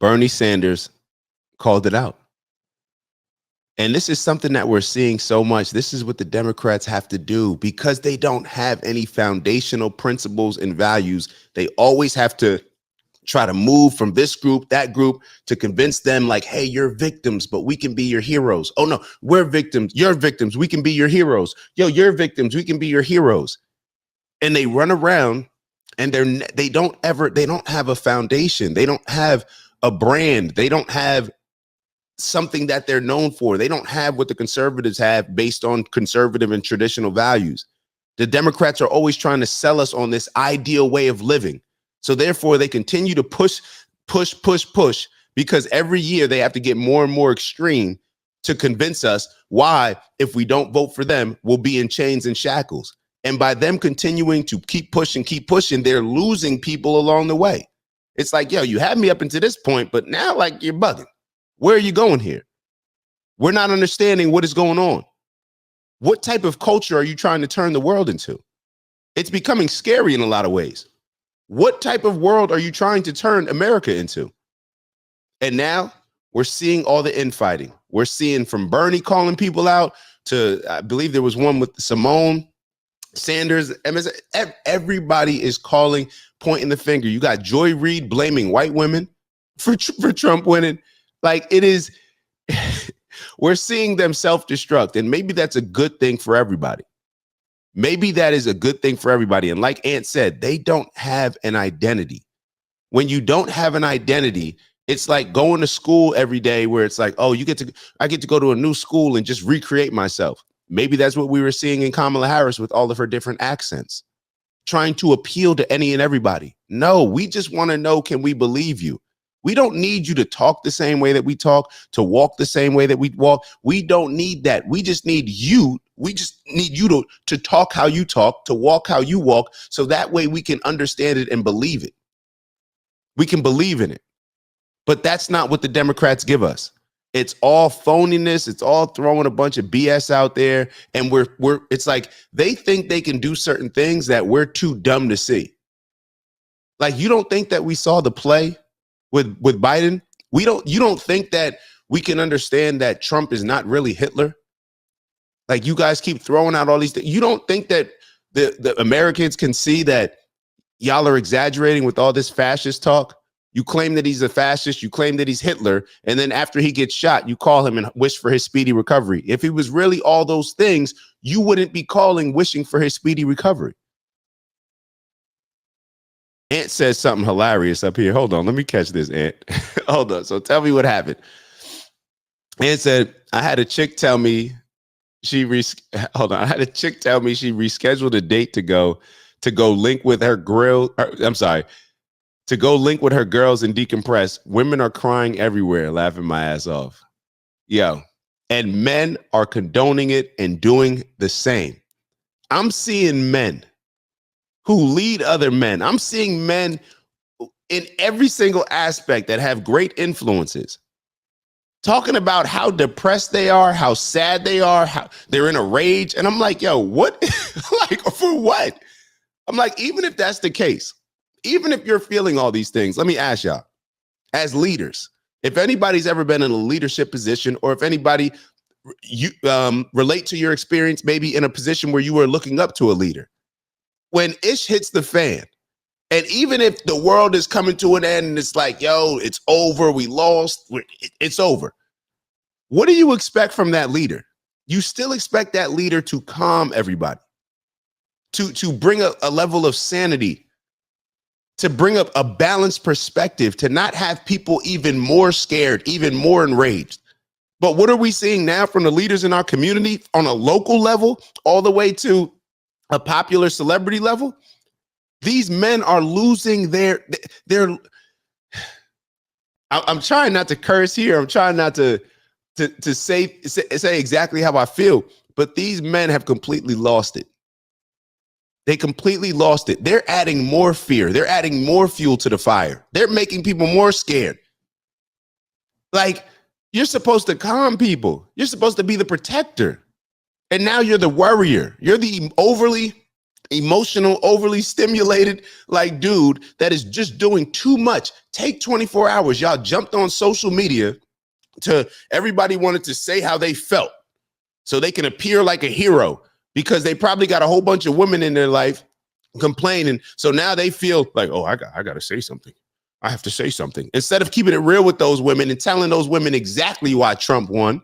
Bernie Sanders called it out. And this is something that we're seeing so much. This is what the Democrats have to do because they don't have any foundational principles and values. They always have to try to move from this group, that group, to convince them like, hey, you're victims, but we can be your heroes. Oh no, we're victims. You're victims. We can be your heroes. Yo, you're victims. We can be your heroes. And they run around and they don't have a foundation. They don't have a brand. They don't have something that they're known for. They don't have what the conservatives have based on conservative and traditional values. The Democrats are always trying to sell us on this ideal way of living. So therefore they continue to push, because every year they have to get more and more extreme to convince us why, if we don't vote for them, we'll be in chains and shackles. And by them continuing to keep pushing, they're losing people along the way. It's like, yo, you had me up until this point, but now like you're bugging. Where are you going here? We're not understanding what is going on. What type of culture are you trying to turn the world into? It's becoming scary in a lot of ways. What type of world are you trying to turn America into? And now we're seeing all the infighting. We're seeing from Bernie calling people out to, I believe there was one with Simone Sanders. Everybody is calling, pointing the finger. You got Joy Reid blaming white women for Trump winning. Like it is, we're seeing them self-destruct, and maybe that's a good thing for everybody. Maybe that is a good thing for everybody. And like Ant said, they don't have an identity. When you don't have an identity, it's like going to school every day where it's like, oh, I get to go to a new school and just recreate myself. Maybe that's what we were seeing in Kamala Harris with all of her different accents, trying to appeal to any and everybody. No, we just want to know, can we believe you? We don't need you to talk the same way that we talk, to walk the same way that we walk. We don't need that. We just need you. We just need you to talk how you talk, to walk how you walk, so that way we can understand it and believe it. We can believe in it. But that's not what the Democrats give us. It's all phoniness. It's all throwing a bunch of BS out there. And it's like they think they can do certain things that we're too dumb to see. Like, you don't think that we saw the play with Biden? You don't think that we can understand that Trump is not really Hitler? Like, you guys keep throwing out all these things. You don't think that the Americans can see that y'all are exaggerating with all this fascist talk? You claim that he's a fascist, you claim that he's Hitler, and then after he gets shot, you call him and wish for his speedy recovery. If he was really all those things, you wouldn't be wishing for his speedy recovery. Ant says something hilarious up here. Hold on, let me catch this, Ant. Hold on. So tell me what happened. Ant said, I had a chick tell me she rescheduled a date to go link with her to go link with her girls and decompress. Women are crying everywhere, laughing my ass off. Yo, and men are condoning it and doing the same. I'm seeing men who lead other men. I'm seeing men in every single aspect that have great influences talking about how depressed they are, how sad they are, how they're in a rage. And I'm like, yo, what? Like, for what? I'm like, even if that's the case, even if you're feeling all these things, let me ask y'all, as leaders, if anybody's ever been in a leadership position, or if anybody you relate to your experience, maybe in a position where you were looking up to a leader, when ish hits the fan, and even if the world is coming to an end and it's like, yo, it's over, we lost, it's over. What do you expect from that leader? You still expect that leader to calm everybody, to bring a level of sanity, to bring up a balanced perspective, to not have people even more scared, even more enraged. But what are we seeing now from the leaders in our community on a local level, all the way to a popular celebrity level? These men are losing their I'm trying not to curse here. I'm trying not to say exactly how I feel, but these men have completely lost it. They completely lost it. They're adding more fear. They're adding more fuel to the fire. They're making people more scared. Like, you're supposed to calm people. You're supposed to be the protector. And now you're the worrier. You're the overly emotional, overly stimulated, like dude that is just doing too much. Take 24 hours. Y'all jumped on social media to everybody wanted to say how they felt so they can appear like a hero because they probably got a whole bunch of women in their life complaining. So now they feel like, oh, I got to say something. I have to say something. Instead of keeping it real with those women and telling those women exactly why Trump won,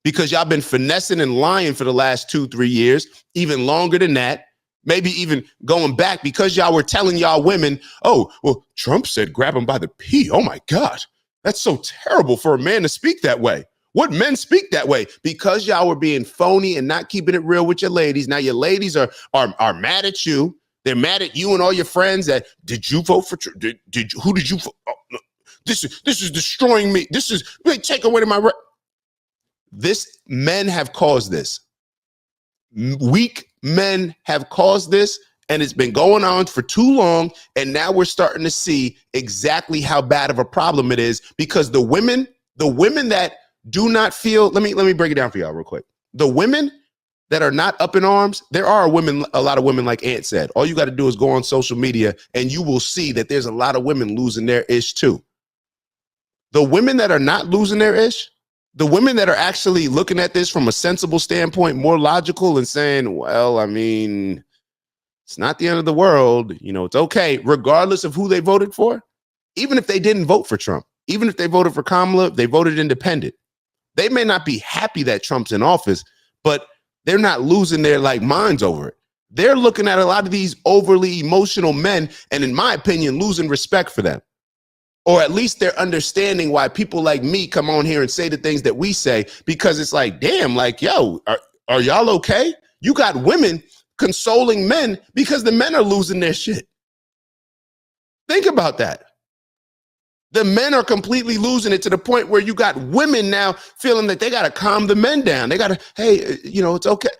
because y'all been finessing and lying for the last 2-3 years, even longer than that, maybe even going back because y'all were telling y'all women, oh, well, Trump said grab him by the pee. Oh my God, that's so terrible for a man to speak that way. What men speak that way? Because y'all were being phony and not keeping it real with your ladies. Now your ladies are mad at you. They're mad at you and all your friends that, did you vote for Trump? Who did you vote? Oh, no. This is destroying me. This is, take away my men have caused this. Weak men have caused this, and it's been going on for too long. And now we're starting to see exactly how bad of a problem it is because the women that do not feel, let me break it down for y'all real quick. The women that are not up in arms, there are women, a lot of women, like Ant said. All you got to do is go on social media and you will see that there's a lot of women losing their ish too. The women that are not losing their ish, the women that are actually looking at this from a sensible standpoint, more logical and saying, well, I mean, it's not the end of the world. You know, it's okay, regardless of who they voted for. Even if they didn't vote for Trump, even if they voted for Kamala, they voted independent. They may not be happy that Trump's in office, but they're not losing their minds over it. They're looking at a lot of these overly emotional men and, in my opinion, losing respect for them. Or at least they're understanding why people like me come on here and say the things that we say, because it's like, damn, like, yo, are y'all okay? You got women consoling men because the men are losing their shit. Think about that. The men are completely losing it to the point where you got women now feeling that they got to calm the men down. They got to, hey, you know, it's okay.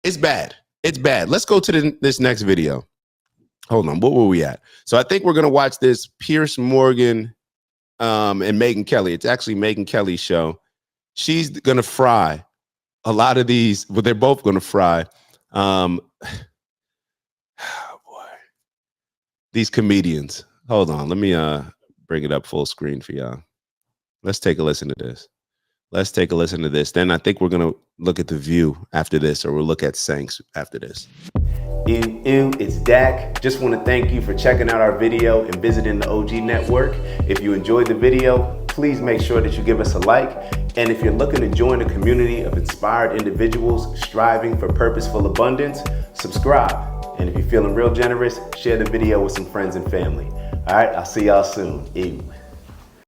It's bad. It's bad. Let's go to this next video. Hold on. What were we at? So I think we're going to watch this Piers Morgan and Megyn Kelly. It's actually Megyn Kelly's show. She's going to fry a lot of these, but they're both going to fry. Oh boy. These comedians. Hold on. Let me bring it up full screen for y'all. Let's take a listen to this. Let's take a listen to this. Then I think we're going to look at The View after this, or we'll look at Sanks after this. It's Dak. Just want to thank you for checking out our video and visiting the OG Network. If you enjoyed the video, please make sure that you give us a like. And if you're looking to join a community of inspired individuals striving for purposeful abundance, subscribe. And if you're feeling real generous, share the video with some friends and family. All right, I'll see y'all soon. Ew.